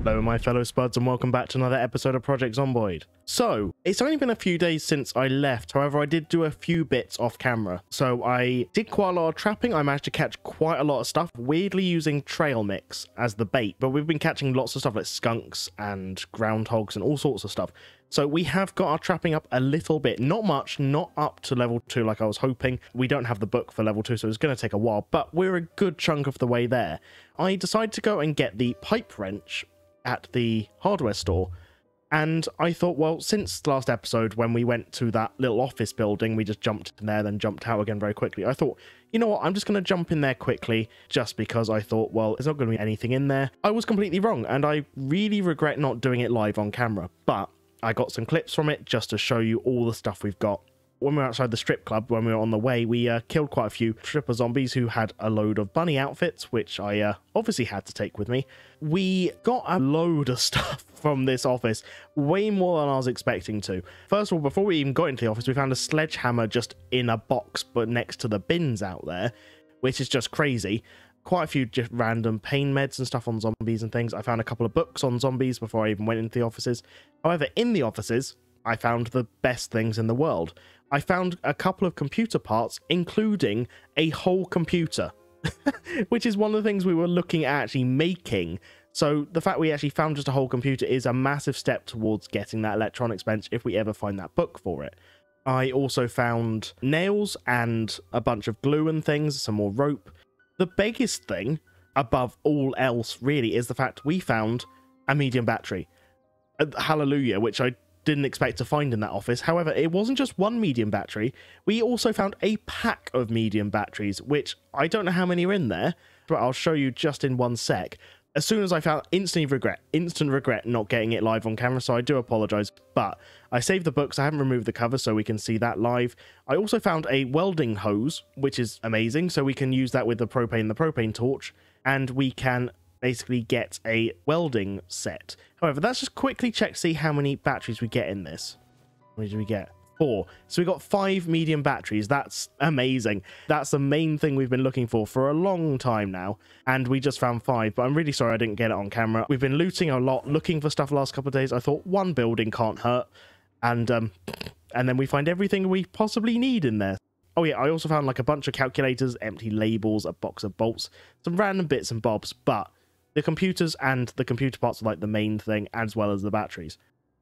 Hello my fellow spuds and welcome back to another episode of Project Zomboid. So, it's only been a few days since I left, however I did do a few bits off camera. So I did quite a lot of trapping, I managed to catch quite a lot of stuff, weirdly using trail mix as the bait, but we've been catching lots of stuff like skunks and groundhogs and all sorts of stuff. So we have got our trapping up a little bit, not much, not up to level 2 like I was hoping. We don't have the book for level 2, so it's going to take a while, but we're a good chunk of the way there. I decided to go and get the pipe wrench at the hardware store, and I thought, well, since the last episode when we went to that little office building, we just jumped in there, then jumped out again very quickly. I thought, you know what, I'm just going to jump in there quickly, just because I thought, well, there's not going to be anything in there. I was completely wrong, and I really regret not doing it live on camera, but I got some clips from it just to show you all the stuff we've got. When we were outside the strip club, when we were on the way, we killed quite a few stripper zombies who had a load of bunny outfits, which I obviously had to take with me. We got a load of stuff from this office, way more than I was expecting to. First of all, before we even got into the office, we found a sledgehammer just in a box, but next to the bins out there, which is just crazy. Quite a few just random pain meds and stuff on zombies and things. I found a couple of books on zombies before I even went into the offices. However, in the offices, I found the best things in the world. I found a couple of computer parts, including a whole computer, which is one of the things we were looking at actually making. So the fact we actually found just a whole computer is a massive step towards getting that electronics bench if we ever find that book for it. I also found nails and a bunch of glue and things, some more rope. The biggest thing above all else really is the fact we found a medium battery. Hallelujah, which I didn't expect to find in that office. However, it wasn't just one medium battery. We also found a pack of medium batteries, which I don't know how many are in there, but I'll show you just in one sec. As soon as I found, instant regret not getting it live on camera, so I do apologize, but I saved the books. I haven't removed the cover so we can see that live. I also found a welding hose, which is amazing, so we can use that with the propane torch, and we can basically get a welding set. However, let's just quickly check to see how many batteries we get in this. How many did we get? 4. So we got 5 medium batteries. That's amazing. That's the main thing we've been looking for a long time now, and we just found 5, but I'm really sorry I didn't get it on camera. We've been looting a lot, looking for stuff the last couple of days. I thought one building can't hurt, and then we find everything we possibly need in there. Oh yeah, I also found like a bunch of calculators, empty labels, a box of bolts, some random bits and bobs, but the computers and the computer parts are like the main thing, as well as the batteries.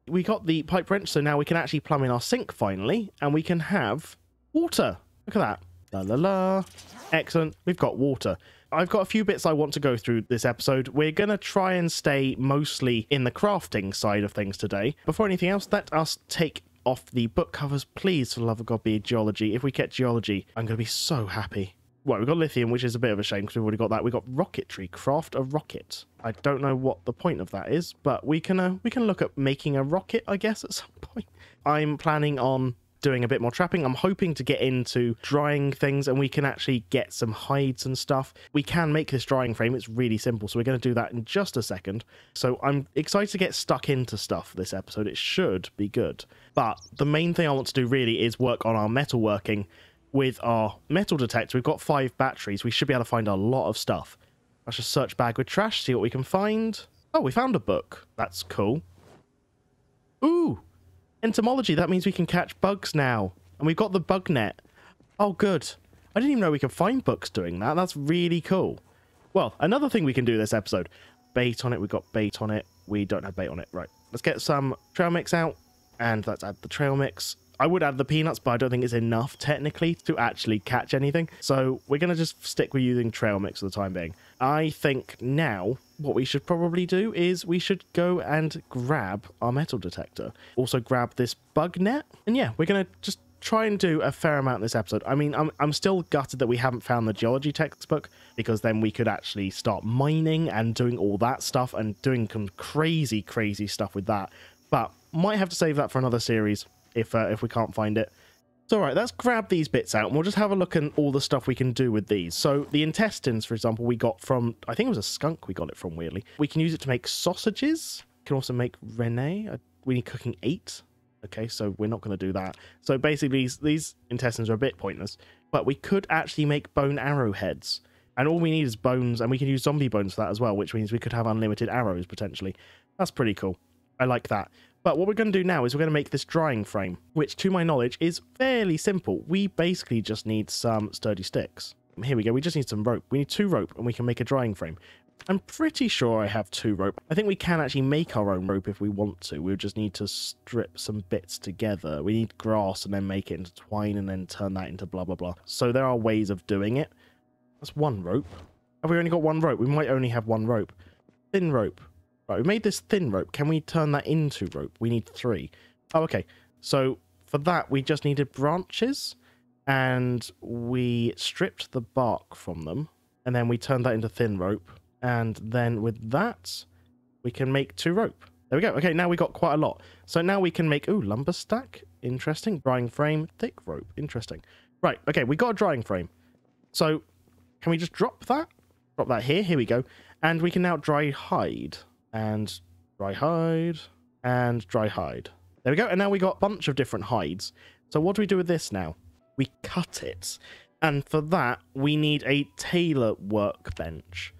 We got the pipe wrench, so now we can actually plumb in our sink finally, and we can have water. Look at that. La la la. Excellent. We've got water. I've got a few bits I want to go through this episode. We're going to try and stay mostly in the crafting side of things today. Before anything else, let us take off the book covers. Please, for the love of God, be geology. If we get geology, I'm going to be so happy. Well, we've got lithium, which is a bit of a shame because we've already got that. We've got rocketry, craft a rocket. I don't know what the point of that is, but we can look at making a rocket, I guess, at some point. I'm planning on doing a bit more trapping. I'm hoping to get into drying things, and we can actually get some hides and stuff. We can make this drying frame. It's really simple, so we're going to do that in just a second. So I'm excited to get stuck into stuff this episode. It should be good. But the main thing I want to do really is work on our metalworking. With our metal detector, we've got 5 batteries. We should be able to find a lot of stuff. Let's just search bag with trash, see what we can find. Oh, we found a book. That's cool. Ooh, entomology. That means we can catch bugs now. And we've got the bug net. Oh, good. I didn't even know we could find books doing that. That's really cool. Well, another thing we can do this episode. Bait on it. We've got bait on it. We don't have bait on it. Right. Let's get some trail mix out. And let's add the trail mix. I would add the peanuts, but I don't think it's enough, technically, to actually catch anything. So we're going to just stick with using trail mix for the time being. I think now what we should probably do is we should go and grab our metal detector. Also grab this bug net. And yeah, we're going to just try and do a fair amount in this episode. I mean, I'm still gutted that we haven't found the geology textbook, because then we could actually start mining and doing all that stuff and doing some crazy, crazy stuff with that. But might have to save that for another series. If we can't find it. So alright, let's grab these bits out and we'll just have a look at all the stuff we can do with these. So the intestines, for example, we got from, I think it was a skunk we got it from, weirdly. We can use it to make sausages. We can also make Rene. We need cooking 8. Okay, so we're not going to do that. So basically these intestines are a bit pointless, but we could actually make bone arrowheads, And all we need is bones, and we can use zombie bones for that as well, which means we could have unlimited arrows, potentially. That's pretty cool. I like that. But what we're going to do now is we're going to make this drying frame, which, to my knowledge, is fairly simple. We basically just need some sturdy sticks. Here we go. We just need some rope. We need 2 rope, and we can make a drying frame. I'm pretty sure I have 2 rope. I think we can actually make our own rope if we want to. We'll just need to strip some bits together. We need grass and then make it into twine and then turn that into blah, blah, blah. So there are ways of doing it. That's 1 rope. Have we only got 1 rope? We might only have 1 rope. Thin rope. Right, we made this thin rope. Can we turn that into rope? We need 3. Oh, okay. So for that, we just needed branches, and we stripped the bark from them, and then we turned that into thin rope. And then with that, we can make 2 rope. There we go. Okay, now we got quite a lot. So now we can make, ooh, lumber stack. Interesting. Drying frame, thick rope. Interesting. Right, okay, we got a drying frame. So can we just drop that? Drop that here. Here we go. And we can now dry hide. And dry hide. And dry hide. There we go. And now we got a bunch of different hides. So what do we do with this now? We cut it. And for that, we need a tailor workbench.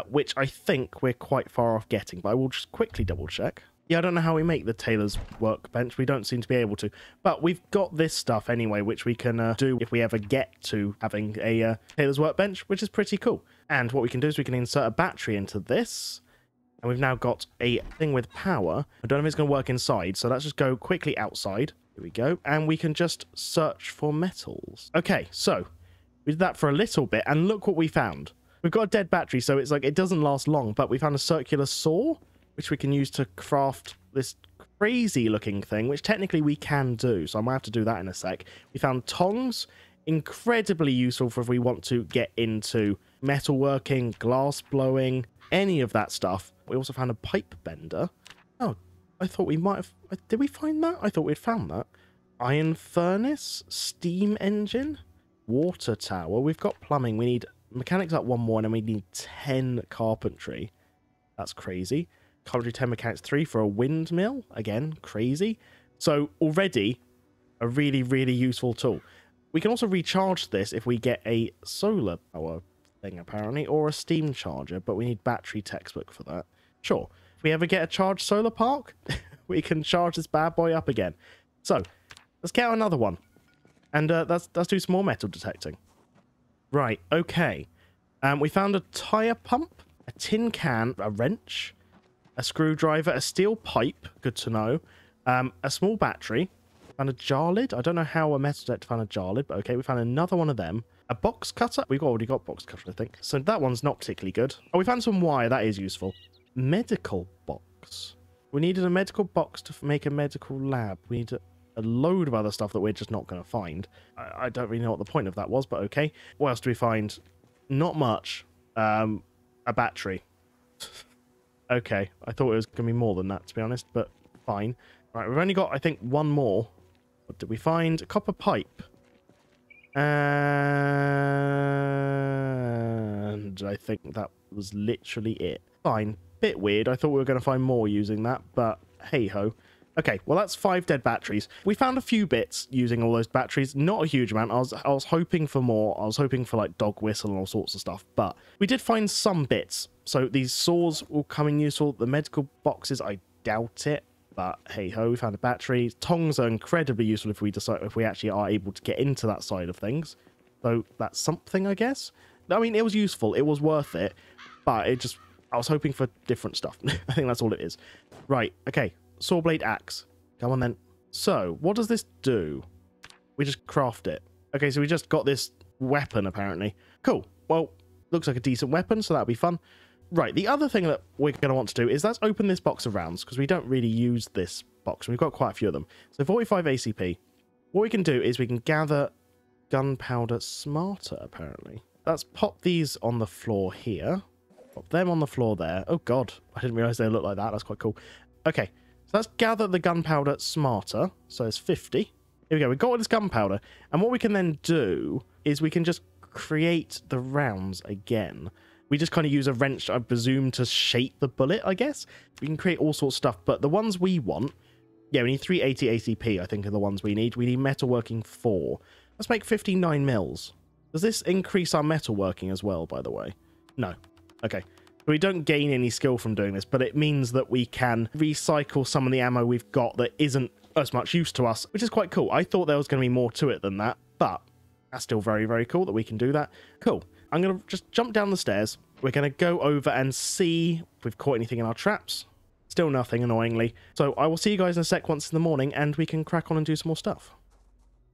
Which I think we're quite far off getting, but I will just quickly double check. Yeah, I don't know how we make the tailor's workbench. We don't seem to be able to. But we've got this stuff anyway, which we can do if we ever get to having a tailor's workbench, which is pretty cool. And what we can do is we can insert a battery into this. And we've now got a thing with power. I don't know if it's going to work inside, so let's just go quickly outside. Here we go. And we can just search for metals. Okay, so we did that for a little bit, and look what we found. We've got a dead battery, so it's like it doesn't last long, but we found a circular saw, which we can use to craft this crazy looking thing, which technically we can do, so I might have to do that in a sec. We found tongs, incredibly useful for if we want to get into metalworking, glass blowing, any of that stuff. We also found a pipe bender. Oh, I thought we might have... Did we find that? I thought we'd found that. Iron furnace, steam engine, water tower. We've got plumbing. We need... Mechanics up 1 more, and then we need 10 carpentry. That's crazy. Carpentry 10, mechanics 3 for a windmill. Again, crazy. So already a really, really useful tool. We can also recharge this if we get a solar power thing, apparently, or a steam charger, but we need battery textbook for that. Sure. If we ever get a charged solar park, we can charge this bad boy up again. So let's get another one. And let's do some more metal detecting. Right, okay. We found a tyre pump, a tin can, a wrench, a screwdriver, a steel pipe, good to know, a small battery, found a jar lid. I don't know how a metal detector found a jar lid, but okay, we found another one of them. A box cutter. We've already got box cutter, I think. So that one's not particularly good. Oh, we found some wire. That is useful. Medical box. We needed a medical box to make a medical lab. We need a load of other stuff that we're just not going to find. I don't really know what the point of that was, but okay. What else do we find? Not much. A battery. Okay, I thought it was going to be more than that, to be honest, but fine. Right, we've only got, I think, 1 more. What did we find? A copper pipe. And I think that was literally it. Fine. Bit weird. I thought we were going to find more using that, but hey-ho. Okay, well, that's 5 dead batteries. We found a few bits using all those batteries. Not a huge amount. I was hoping for more. I was hoping for, like, dog whistle and all sorts of stuff. But we did find some bits. So these saws will come in useful. The medical boxes, I doubt it. But hey-ho, we found a battery. Tongs are incredibly useful if we decide if we actually are able to get into that side of things. So that's something, I guess. I mean, it was useful. It was worth it. But it just... I was hoping for different stuff. I think that's all it is. Right, okay. Saw blade axe. Come on then. So, what does this do? We just craft it. Okay, so we just got this weapon, apparently. Cool. Well, looks like a decent weapon, so that'll be fun. Right, the other thing that we're going to want to do is let's open this box of rounds, because we don't really use this box. We've got quite a few of them. So 45 ACP. What we can do is we can gather gunpowder smarter, apparently. Let's pop these on the floor here. Pop them on the floor there. Oh, God. I didn't realize they look like that. That's quite cool. Okay. So let's gather the gunpowder smarter. So it's 50. Here we go. We've got all this gunpowder. And what we can then do is we can just create the rounds again. We just kind of use a wrench, I presume, to shape the bullet, I guess. We can create all sorts of stuff. But the ones we want... Yeah, we need 380 ACP, I think, are the ones we need. We need metalworking 4. Let's make 59 mils. Does this increase our metalworking as well, by the way? No. Okay. We don't gain any skill from doing this, but it means that we can recycle some of the ammo we've got that isn't as much use to us, which is quite cool. I thought there was going to be more to it than that, but that's still very, very cool that we can do that. Cool. I'm going to just jump down the stairs. We're going to go over and see if we've caught anything in our traps. Still nothing, annoyingly. So I will see you guys in a sec once in the morning, and we can crack on and do some more stuff.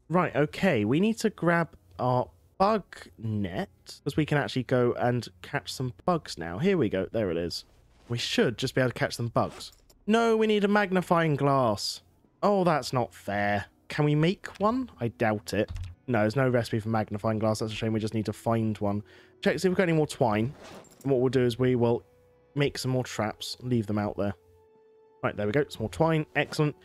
Right, okay. We need to grab our bug net, because we can actually go and catch some bugs now. Here we go. There it is. We should just be able to catch some bugs. No, we need a magnifying glass. Oh, that's not fair. Can we make one? I doubt it. No, there's no recipe for magnifying glass. That's a shame. We just need to find one. Check, see if we've got any more twine. And what we'll do is we will make some more traps, leave them out there. Right, there we go. Some more twine. Excellent.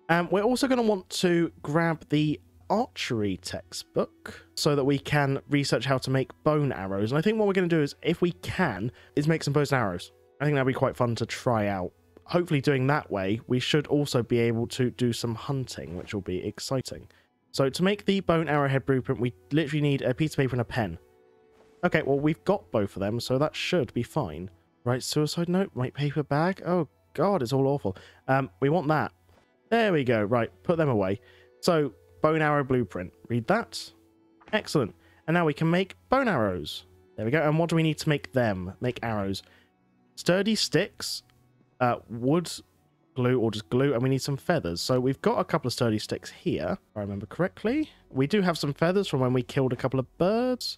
We're also going to want to grab the archery textbook so that we can research how to make bone arrows. And I think what we're going to do is, if we can, is make some bows and arrows. I think that'd be quite fun to try out. Hopefully doing that way, we should also be able to do some hunting, which will be exciting. So to make the bone arrowhead blueprint, we literally need a piece of paper and a pen. Okay, well, we've got both of them, so that should be fine. Right, suicide note, white paper bag. Oh, God, it's all awful. We want that. There we go. Right, put them away. So, bone arrow blueprint. Read that. Excellent. And now we can make bone arrows. There we go. And what do we need to make them? Make arrows. Sturdy sticks, wood glue, or just glue, and we need some feathers. So we've got a couple of sturdy sticks here, if I remember correctly. We do have some feathers from when we killed a couple of birds.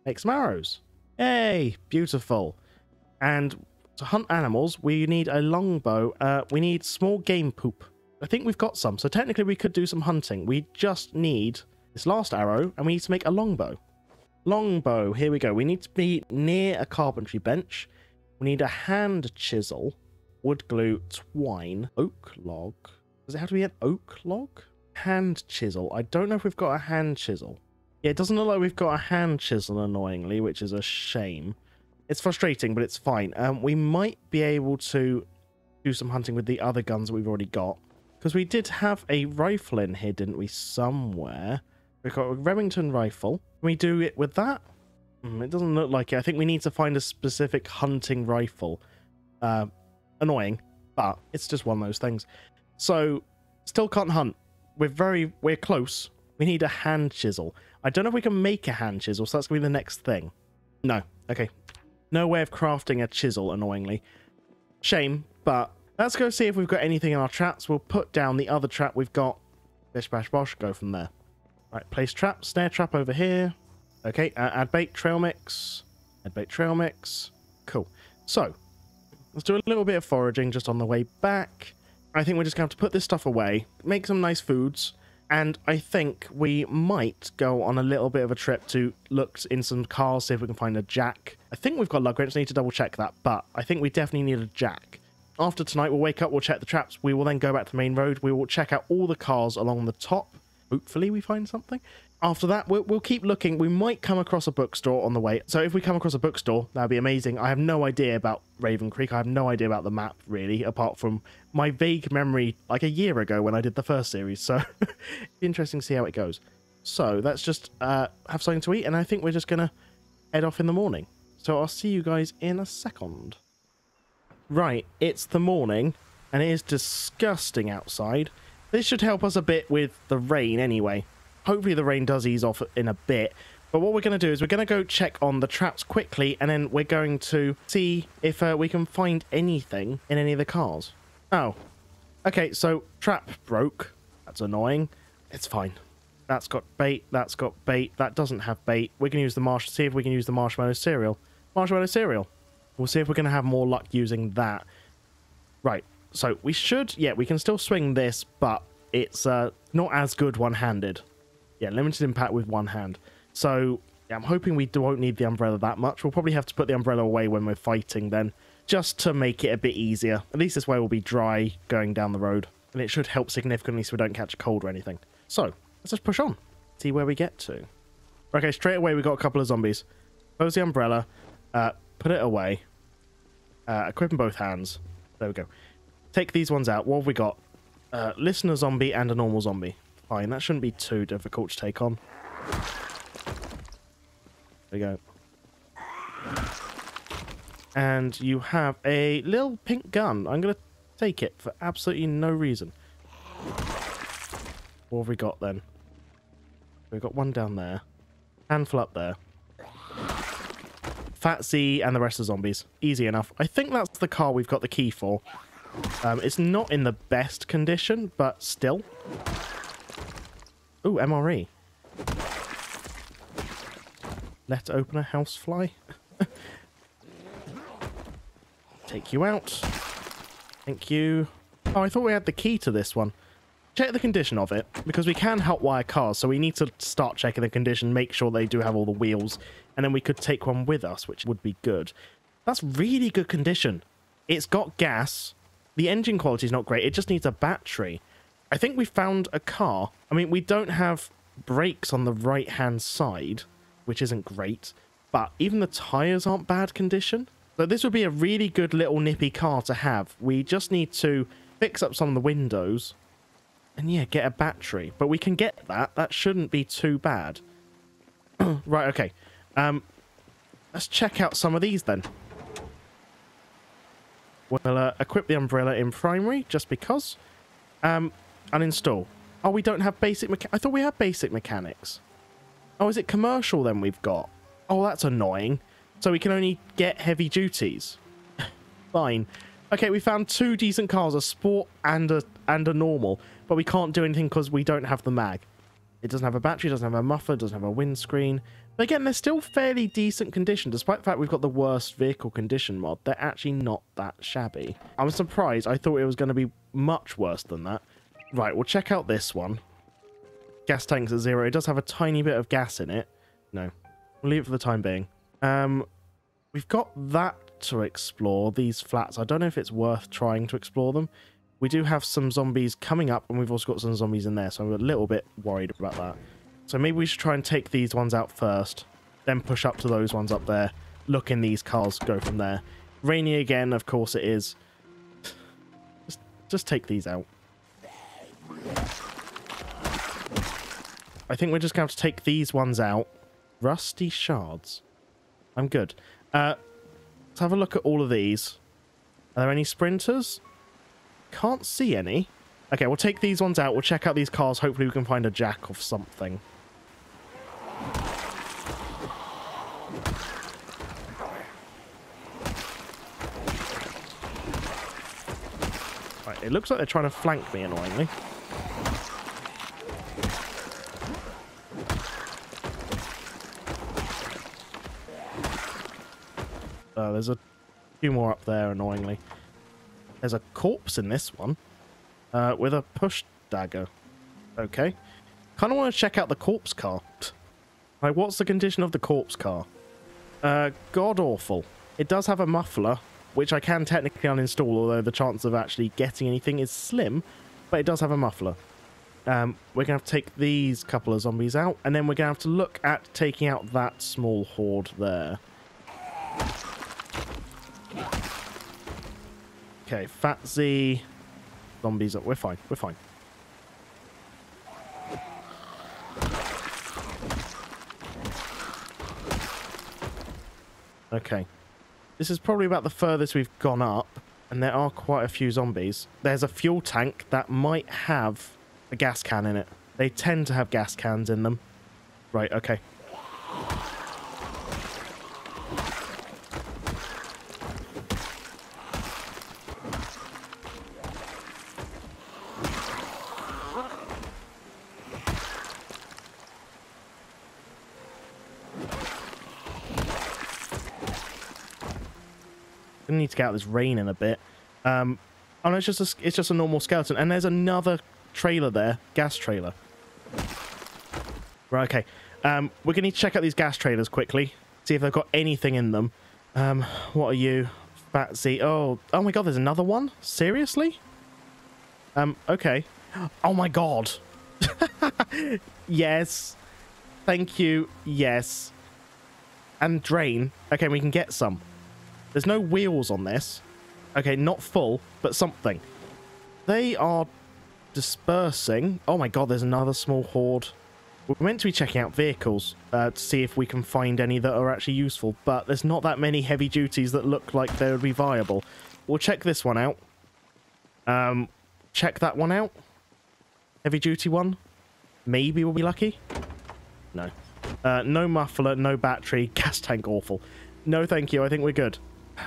Make some arrows. Yay! Beautiful. And to hunt animals, we need a longbow. We need small game poop. I think we've got some, so technically we could do some hunting. We just need this last arrow, and we need to make a longbow. Longbow, here we go. We need to be near a carpentry bench. We need a hand chisel, wood glue, twine, oak log. Does it have to be an oak log? Hand chisel. I don't know if we've got a hand chisel. Yeah, it doesn't look like we've got a hand chisel, annoyingly, which is a shame. It's frustrating, but it's fine. We might be able to do some hunting with the other guns that we've already got. Because we did have a rifle in here, didn't we? Somewhere. We've got a Remington rifle. Can we do it with that? It doesn't look like it. I think we need to find a specific hunting rifle. Annoying, but it's just one of those things. So, still can't hunt. We're close. We need a hand chisel. I don't know if we can make a hand chisel, so that's going to be the next thing. No. Okay. No way of crafting a chisel, annoyingly. Shame, but let's go see if we've got anything in our traps. We'll put down the other trap we've got. Bish, bash, bosh. Go from there. Right, place trap. Snare trap over here. Okay, add bait, trail mix. Add bait, trail mix. Cool. So, let's do a little bit of foraging just on the way back. I think we're just going to have to put this stuff away, make some nice foods, and I think we might go on a little bit of a trip to look in some cars, see if we can find a jack. I think we've got lug wrench, need to double check that, but I think we definitely need a jack. After tonight, we'll wake up, we'll check the traps, we will then go back to the main road, we will check out all the cars along the top. Hopefully we find something. After that, we'll keep looking. We might come across a bookstore on the way. So if we come across a bookstore, that'd be amazing. I have no idea about Raven Creek. I have no idea about the map, really, apart from my vague memory like a year ago when I did the first series. So it'd be interesting to see how it goes. So let's just have something to eat, and I think we're just going to head off in the morning. So I'll see you guys in a second. Right, it's the morning, and it is disgusting outside. This should help us a bit with the rain anyway. Hopefully the rain does ease off in a bit. But what we're going to do is we're going to go check on the traps quickly, and then we're going to see if we can find anything in any of the cars. Oh. Okay, so trap broke. That's annoying. It's fine. That's got bait. That's got bait. That doesn't have bait. We can use the see if we can use the marshmallow cereal. Marshmallow cereal. We'll see if we're going to have more luck using that. Right. So we should... Yeah, we can still swing this, but it's not as good one-handed. Yeah, limited impact with one hand. So, yeah, I'm hoping we won't need the umbrella that much. We'll probably have to put the umbrella away when we're fighting then, just to make it a bit easier. At least this way we'll be dry going down the road, and it should help significantly so we don't catch a cold or anything. So, let's just push on, see where we get to. Okay, straight away we got a couple of zombies. Close the umbrella, put it away, equip in both hands. There we go. Take these ones out. What have we got? Listener zombie and a normal zombie. Fine, that shouldn't be too difficult to take on. There we go. And you have a little pink gun. I'm going to take it for absolutely no reason. What have we got then? We've got one down there. Handful up there. Fatsy and the rest of the zombies. Easy enough. I think that's the car we've got the key for. It's not in the best condition, but still. Ooh, MRE. Let open a housefly. Take you out. Thank you. Oh, I thought we had the key to this one. Check the condition of it, because we can hotwire cars, so we need to start checking the condition, make sure they do have all the wheels, and then we could take one with us, which would be good. That's really good condition. It's got gas. The engine quality is not great. It just needs a battery. I think we found a car. I mean, we don't have brakes on the right-hand side, which isn't great, but even the tyres aren't bad condition. So this would be a really good little nippy car to have. We just need to fix up some of the windows and, yeah, get a battery. But we can get that. That shouldn't be too bad. Right, okay. Let's check out some of these then. We'll equip the umbrella in primary, just because. Uninstall. Oh, we don't have basic I thought we had basic mechanics. Oh, is it commercial then we've got? Oh, that's annoying. So we can only get heavy duties. Fine. Okay, we found two decent cars, a sport and a normal, but we can't do anything because we don't have the mag. It doesn't have a battery, doesn't have a muffler, doesn't have a windscreen. But again, they're still fairly decent condition, despite the fact we've got the worst vehicle condition mod. They're actually not that shabby. I was surprised. I thought it was going to be much worse than that. Right, we'll check out this one. Gas tank's at 0. It does have a tiny bit of gas in it. No. We'll leave it for the time being. We've got that to explore, these flats. I don't know if it's worth trying to explore them. We do have some zombies coming up, and we've also got some zombies in there, so I'm a little bit worried about that. So maybe we should try and take these ones out first, then push up to those ones up there, look in these cars, go from there. Rainy again, of course it is. Just take these out. I think we're just going to have to take these ones out. Rusty shards. I'm good. Let's have a look at all of these. Are there any sprinters? Can't see any. Okay, we'll take these ones out. We'll check out these cars. Hopefully we can find a jack of something. Right, it looks like they're trying to flank me, annoyingly. There's a few more up there, annoyingly. There's a corpse in this one with a push dagger. Okay. Kind of want to check out the corpse car. Like, what's the condition of the corpse car? God awful. It does have a muffler, which I can technically uninstall, although the chance of actually getting anything is slim, but it does have a muffler. We're going to have to take these couple of zombies out, and then we're going to have to look at taking out that small horde there. Okay, Fatsy. Zombies up. We're fine. We're fine. Okay. This is probably about the furthest we've gone up, and there are quite a few zombies. There's a fuel tank that might have a gas can in it. They tend to have gas cans in them. Right, okay. Gonna need to get out of this rain in a bit. Oh no, it's just a normal skeleton, and there's another trailer there, gas trailer. Right, okay. We're gonna need to check out these gas trailers quickly, see if they've got anything in them. What are you, Fatsy? Oh my god, there's another one? Seriously? Okay. Oh my god. Yes. Thank you. Yes. And drain. Okay, we can get some. There's no wheels on this. Okay, not full, but something. They are dispersing. Oh my god, there's another small horde. We're meant to be checking out vehicles to see if we can find any that are actually useful, but there's not that many heavy duties that look like they would be viable. We'll check this one out. Check that one out. Heavy duty one. Maybe we'll be lucky. No. No muffler, no battery, gas tank awful. No thank you, I think we're good.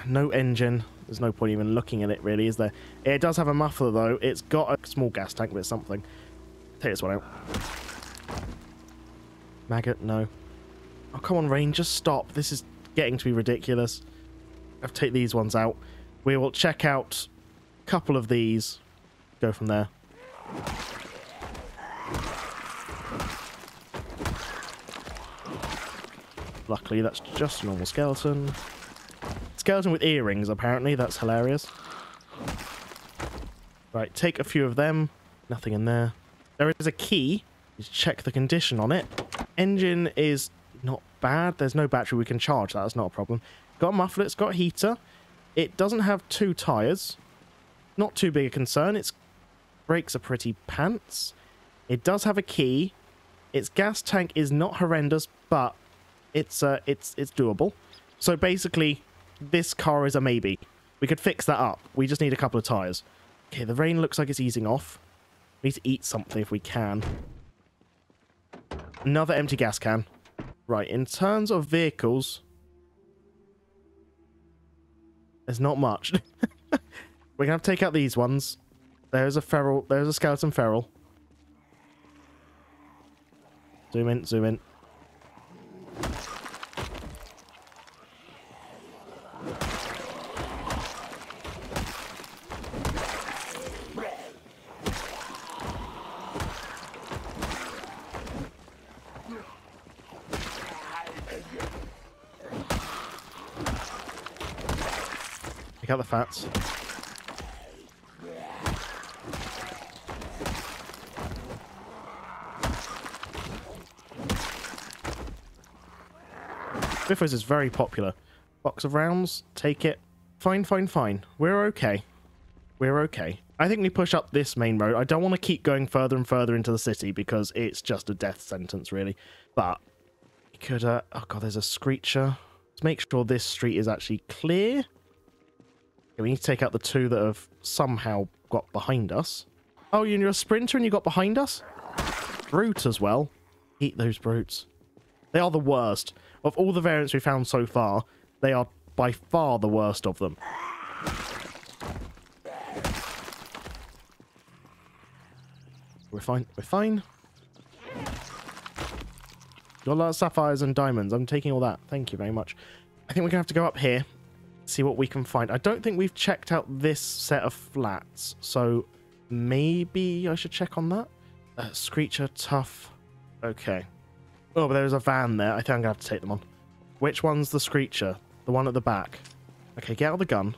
No engine. There's no point even looking at it really, is there? It does have a muffler though. It's got a small gas tank, but it's something. Take this one out. Maggot, no. Oh, come on, Rain, just stop. This is getting to be ridiculous. I'll take these ones out. We will check out a couple of these. Go from there. Luckily, that's just a normal skeleton. Skeleton with earrings, apparently. That's hilarious. Right, take a few of them. Nothing in there. There is a key. Just check the condition on it. Engine is not bad. There's no battery we can charge. That's not a problem. Got a muffler. It's got a heater. It doesn't have 2 tyres. Not too big a concern. Its brakes are pretty pants. It does have a key. Its gas tank is not horrendous, but it's doable. So basically, this car is a maybe. We could fix that up. We just need a couple of tyres. Okay, the rain looks like it's easing off. We need to eat something if we can. Another empty gas can. Right, in terms of vehicles, there's not much. We're gonna have to take out these ones. There's a feral. There's a skeleton feral. Zoom in, zoom in. Take out the fats. Biffos is very popular. Box of rounds, take it. Fine, fine, fine. We're okay. We're okay. I think we push up this main road. I don't want to keep going further and further into the city because it's just a death sentence, really. But we could, oh god, there's a screecher. Let's make sure this street is actually clear. Okay, we need to take out the 2 that have somehow got behind us. Oh, you're a sprinter and you got behind us? Brute as well. Eat those brutes. They are the worst. Of all the variants we found so far, they are by far the worst of them. We're fine. We're fine. Got a lot of sapphires and diamonds. I'm taking all that. Thank you very much. I think we're going to have to go up here. See what we can find. I don't think we've checked out this set of flats. So maybe I should check on that. Screecher, tough. Okay. Oh, but there's a van there. I think I'm going to have to take them on. Which one's the screecher? The one at the back. Okay, get out the gun.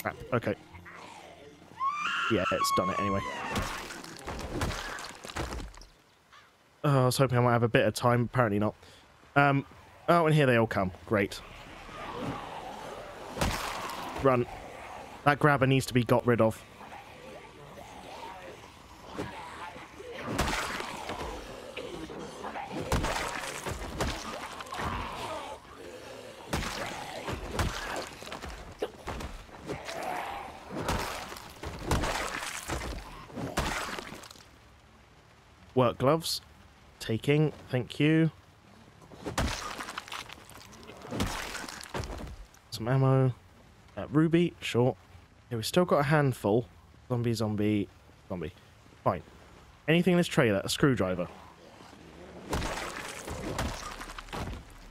Crap. Okay. Yeah, it's done it anyway. Oh, I was hoping I might have a bit of time. Apparently not. Oh, and here they all come. Great. Run. That grabber needs to be got rid of. Work gloves. Taking. Thank you. Some ammo. Ruby. Sure. Okay, we've still got a handful. Zombie, zombie, zombie. Fine. Anything in this trailer? A screwdriver.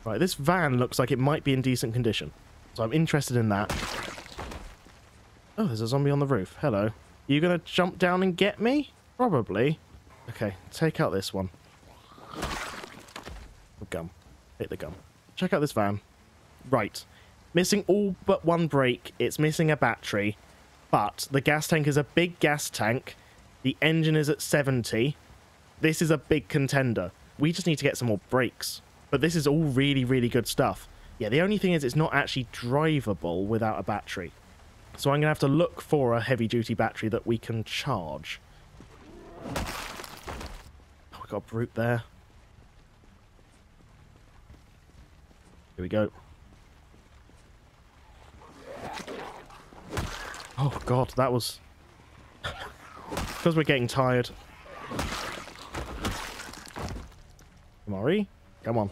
Right, this van looks like it might be in decent condition. So I'm interested in that. Oh, there's a zombie on the roof. Hello. You gonna jump down and get me? Probably. Okay, take out this one. The gum. Hit the gum. Check out this van. Right. Missing all but one brake. It's missing a battery. But the gas tank is a big gas tank. The engine is at 70. This is a big contender. We just need to get some more brakes. But this is all really, really good stuff. Yeah, the only thing is it's not actually drivable without a battery. So I'm going to have to look for a heavy-duty battery that we can charge. Oh, we got a brute there. Here we go. Oh, God, that was... because we're getting tired. Mori, come on.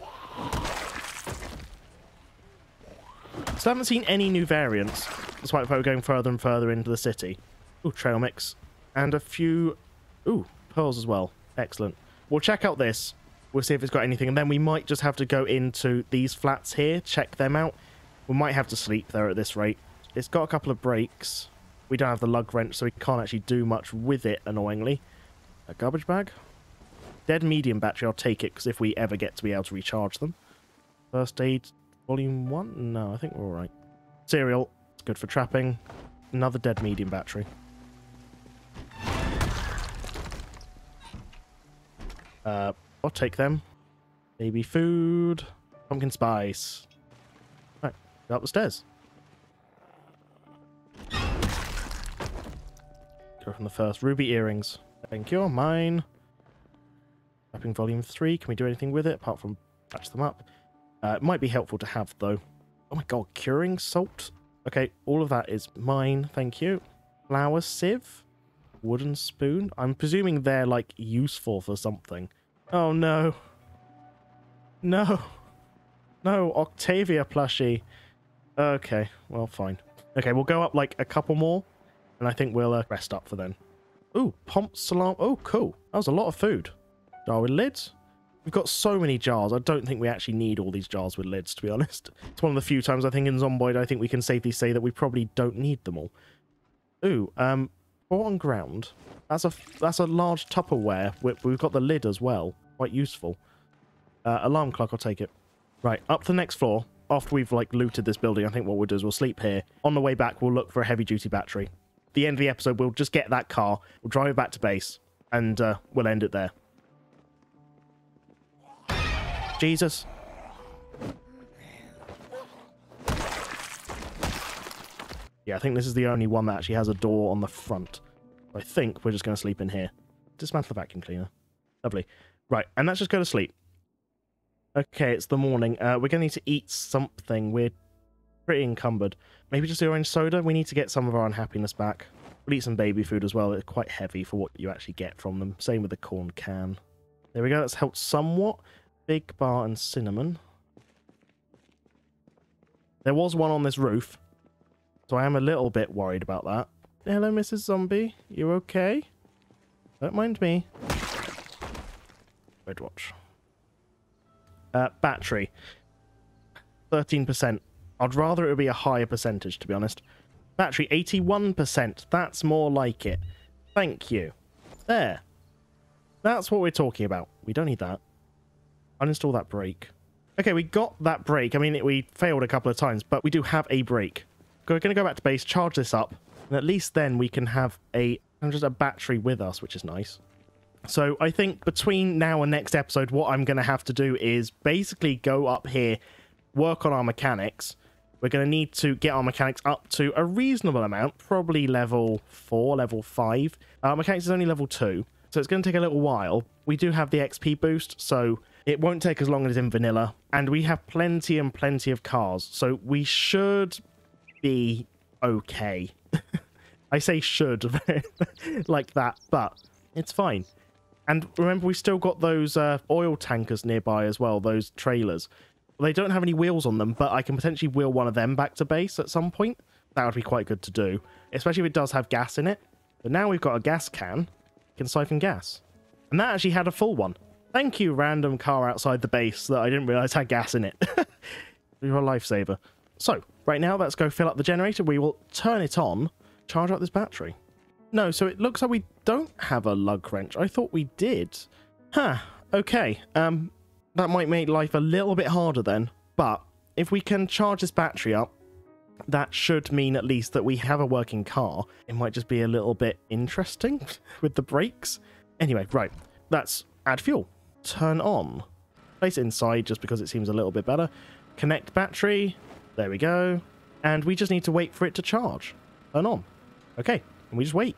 So I haven't seen any new variants, despite the fact we're going further and further into the city. Ooh, trail mix. And a few... ooh, pearls as well. Excellent. We'll check out this. We'll see if it's got anything, and then we might just have to go into these flats here, check them out. We might have to sleep there at this rate. It's got a couple of breaks. We don't have the lug wrench, so we can't actually do much with it, annoyingly. A garbage bag? Dead medium battery, I'll take it, because if we ever get to be able to recharge them. First aid, volume 1? No, I think we're alright. Cereal, it's good for trapping. Another dead medium battery. I'll take them. Baby food. Pumpkin spice. Right, go up the stairs. Go from the first. Ruby earrings. Thank you. Mine. Wrapping volume 3. Can we do anything with it apart from patch them up? It might be helpful to have, though. Oh my god, curing salt? Okay, all of that is mine. Thank you. Flour sieve. Wooden spoon. I'm presuming they're, like, useful for something. Oh, no. No. No, Octavia plushie. Okay, well, fine. Okay, we'll go up, like, a couple more, and I think we'll rest up for then. Ooh, pomp salam. Oh, cool. That was a lot of food. Jar with lids. We've got so many jars. I don't think we actually need all these jars with lids, to be honest. It's one of the few times I think in Zomboid I think we can safely say that we probably don't need them all. Ooh, pour on ground. That's a large Tupperware. We've got the lid as well. Quite useful. Alarm clock, I'll take it. Right, up to the next floor. After we've, like, looted this building, I think what we'll do is we'll sleep here. On the way back, we'll look for a heavy-duty battery. At the end of the episode, we'll just get that car. We'll drive it back to base. And we'll end it there. Jesus. Yeah, I think this is the only one that actually has a door on the front. I think we're just going to sleep in here. Dismantle the vacuum cleaner. Lovely. Right, and let's just go to sleep. Okay, it's the morning. We're going to need to eat something. We're pretty encumbered. Maybe just the orange soda? We need to get some of our unhappiness back. We'll eat some baby food as well. It's quite heavy for what you actually get from them. Same with the corn can. There we go. That's helped somewhat. Big bar and cinnamon. There was one on this roof, so I am a little bit worried about that. Hello, Mrs. Zombie. You okay? Don't mind me. Red watch. Battery. 13%. I'd rather it would be a higher percentage, to be honest. Battery, 81%. That's more like it. Thank you. There. That's what we're talking about. We don't need that. Uninstall that brake. Okay, we got that brake. I mean, we failed a couple of times, but we do have a brake. We're going to go back to base, charge this up, and at least then we can have just a battery with us, which is nice. So I think between now and next episode, what I'm going to have to do is basically go up here, work on our mechanics. We're going to need to get our mechanics up to a reasonable amount, probably level 4, level 5. Our mechanics is only level 2, so it's going to take a little while. We do have the XP boost, so it won't take as long as in vanilla. And we have plenty and plenty of cars, so we should be okay. I say should like that, but it's fine. And remember, we've still got those oil tankers nearby as well, those trailers. They don't have any wheels on them, but I can potentially wheel one of them back to base at some point. That would be quite good to do, especially if it does have gas in it. But now we've got a gas can, we can siphon gas. And that actually had a full one. Thank you, random car outside the base that I didn't realise had gas in it. You're a lifesaver. So, right now, let's go fill up the generator. We will turn it on, charge up this battery. No, so it looks like we don't have a lug wrench. I thought we did. Huh, okay. That might make life a little bit harder then. But if we can charge this battery up, that should mean at least that we have a working car. It might just be a little bit interesting with the brakes. Anyway, right. Let's add fuel. Turn on. Place it inside just because it seems a little bit better. Connect battery. There we go. And we just need to wait for it to charge. turn on. Okay, and we just wait.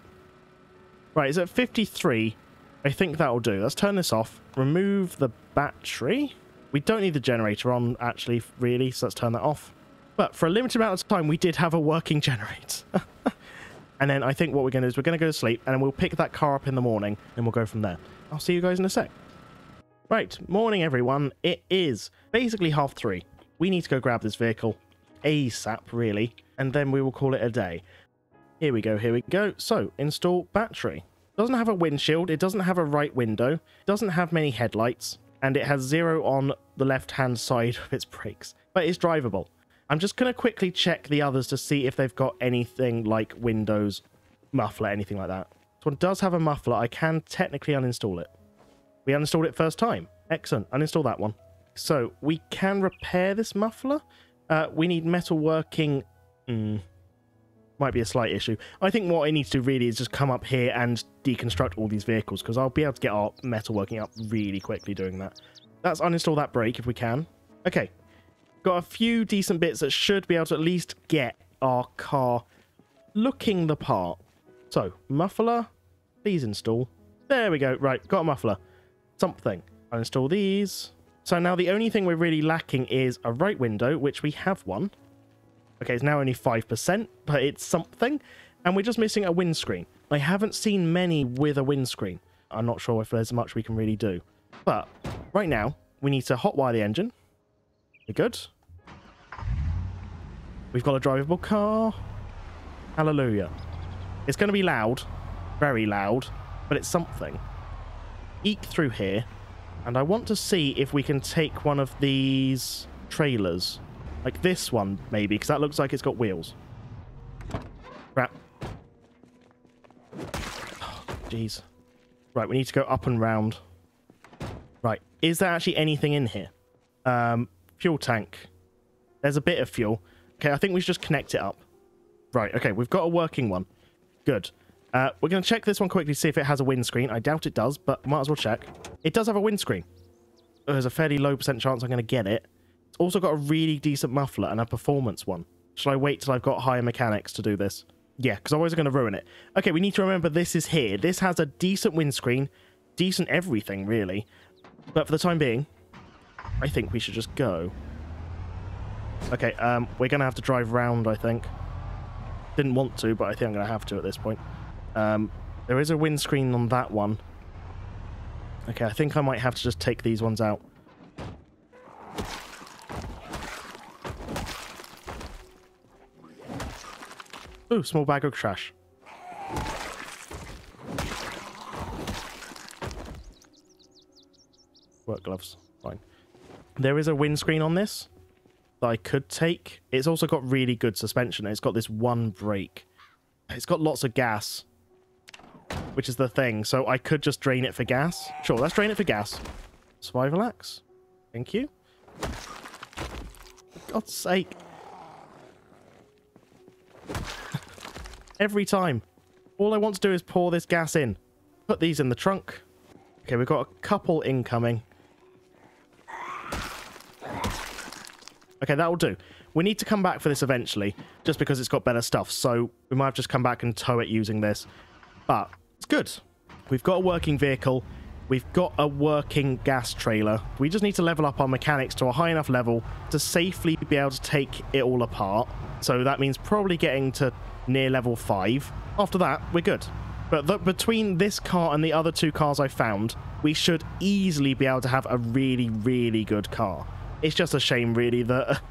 Right, it's at 53. I think that'll do. Let's turn this off. Remove the battery. We don't need the generator on, actually, really, so let's turn that off. But for a limited amount of time, we did have a working generator. And then I think what we're going to do is we're going to go to sleep, and then we'll pick that car up in the morning, and we'll go from there. I'll see you guys in a sec. Right, morning, everyone. It is basically 3:30. We need to go grab this vehicle ASAP, really, and then we will call it a day. Here we go, here we go. So, install battery. Doesn't have a windshield, it doesn't have a right window, doesn't have many headlights, and it has 0 on the left-hand side of its brakes, but it's drivable. I'm just going to quickly check the others to see if they've got anything like windows, muffler, anything like that. This one does have a muffler. I can technically uninstall it. We uninstalled it first time. Excellent. Uninstall that one. So we can repair this muffler. We need metal working. Might be a slight issue. I think what I need to do really is just come up here and deconstruct all these vehicles, because I'll be able to get our metal working up really quickly doing that. Let's uninstall that brake if we can. Okay. Got a few decent bits that should be able to at least get our car looking the part. So, muffler, please install. There we go. Right, got a muffler. Something. Uninstall these. So now the only thing we're really lacking is a right window, which we have one. Okay, it's now only 5%, but it's something. And we're just missing a windscreen. I haven't seen many with a windscreen. I'm not sure if there's much we can really do. But right now, we need to hotwire the engine. We're good. We've got a drivable car. Hallelujah. It's going to be loud. Very loud. But it's something. Eke through here. And I want to see if we can take one of these trailers. Like this one, maybe. Because that looks like it's got wheels. Crap. Oh, jeez. Right, we need to go up and round. Right. Is there actually anything in here? Fuel tank. There's a bit of fuel. Okay, I think we should just connect it up. Right, okay, we've got a working one. Good. We're going to check this one quickly to see if it has a windscreen. I doubt it does, but might as well check. It does have a windscreen. There's a fairly low % chance I'm going to get it. It's also got a really decent muffler and a performance one. Shall I wait till I've got higher mechanics to do this? Yeah, because otherwise I'm going to ruin it. Okay, we need to remember this is here. This has a decent windscreen. Decent everything, really. But for the time being, I think we should just go. Okay, we're going to have to drive round, I think. Didn't want to, but I think I'm going to have to at this point. There is a windscreen on that one. Okay, I think I might have to just take these ones out. Ooh, small bag of trash. Work gloves. Fine. There is a windscreen on this that I could take. It's also got really good suspension. It's got this one brake. It's got lots of gas, which is the thing. So I could just drain it for gas. Sure, let's drain it for gas. Survival axe. Thank you. For God's sake. Every time. All I want to do is pour this gas in. Put these in the trunk. Okay, we've got a couple incoming. Okay, that'll do. We need to come back for this eventually, just because it's got better stuff, so we might have just come back and tow it using this. But it's good. We've got a working vehicle. We've got a working gas trailer. We just need to level up our mechanics to a high enough level to safely be able to take it all apart. So that means probably getting to near level 5. After that, we're good. But between this car and the other 2 cars I found, we should easily be able to have a really, really good car. It's just a shame, really, that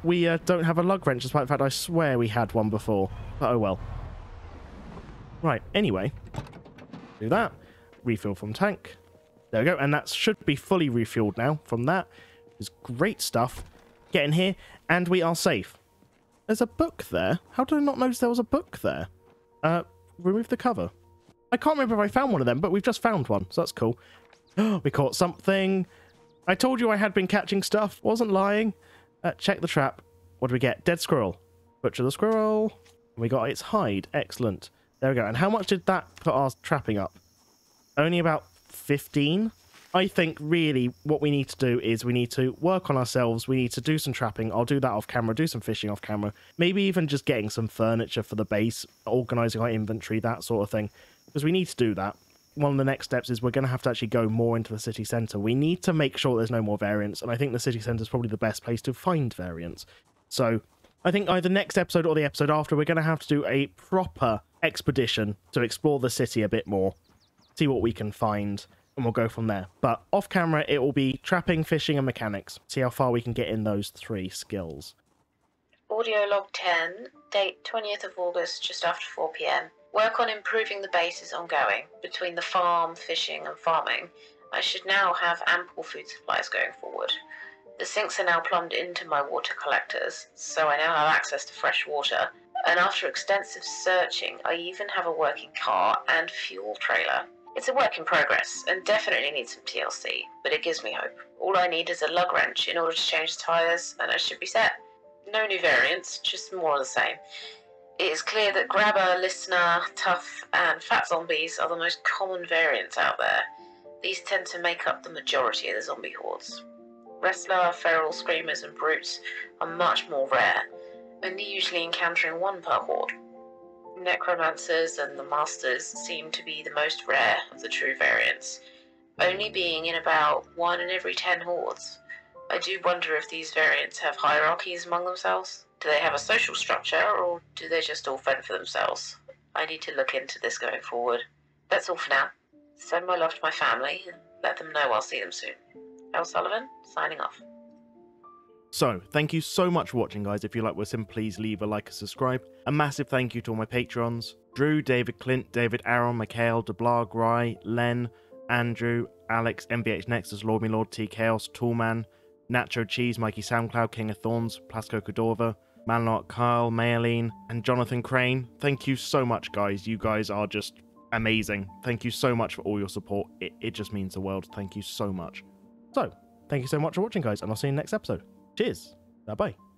we don't have a lug wrench, despite the fact I swear we had one before. But oh well. Right, anyway. Do that. Refill from tank. There we go. And that should be fully refueled now from that. It's great stuff. Get in here, and we are safe. There's a book there. How did I not notice there was a book there? Remove the cover. I can't remember if I found one of them, but we've just found one, so that's cool. We caught something. I told you I had been catching stuff. Wasn't lying. Check the trap. What do we get? Dead squirrel. Butcher the squirrel. We got its hide. Excellent. There we go. And how much did that put our trapping up? Only about 15? I think really what we need to do is we need to work on ourselves. We need to do some trapping. I'll do that off camera, do some fishing off camera, maybe even just getting some furniture for the base, organizing our inventory, that sort of thing, because we need to do that. One of the next steps is we're going to have to actually go more into the city centre. We need to make sure there's no more variants, and I think the city centre is probably the best place to find variants. So I think either next episode or the episode after, we're going to have to do a proper expedition to explore the city a bit more, see what we can find, and we'll go from there. But off camera, it will be trapping, fishing, and mechanics. See how far we can get in those 3 skills. Audio log 10, date 20th of August, just after 4 PM. Work on improving the base is ongoing. Between the farm, fishing, and farming, I should now have ample food supplies going forward. The sinks are now plumbed into my water collectors, so I now have access to fresh water. And after extensive searching, I even have a working car and fuel trailer. It's a work in progress, and definitely needs some TLC, but it gives me hope. All I need is a lug wrench in order to change the tyres, and I should be set. No new variants, just more of the same. It is clear that grabber, listener, tough, and fat zombies are the most common variants out there. These tend to make up the majority of the zombie hordes. Wrestler, feral, screamers, and brutes are much more rare, only usually encountering 1 per horde. Necromancers and the Masters seem to be the most rare of the true variants, only being in about 1 in every 10 hordes. I do wonder if these variants have hierarchies among themselves. Do they have a social structure, or do they just all fend for themselves? I need to look into this going forward. That's all for now. Send my love to my family, and let them know I'll see them soon. Elle Sullivan, signing off. So, thank you so much for watching, guys. If you like what Sim, please leave a like and subscribe. A massive thank you to all my Patrons: Drew, David Clint, David Aaron, Mikhail, DeBlar, Rye, Len, Andrew, Alex, MBH Nexus, Lord Me Lord, T Chaos, Toolman, Nacho Cheese, Mikey SoundCloud, King of Thorns, Plasco Cordova, Manlot, Kyle, Mayaline, and Jonathan Crane. Thank you so much, guys. You guys are just amazing. Thank you so much for all your support. It just means the world. Thank you so much. So, thank you so much for watching, guys, and I'll see you in the next episode. Cheers. Bye-bye.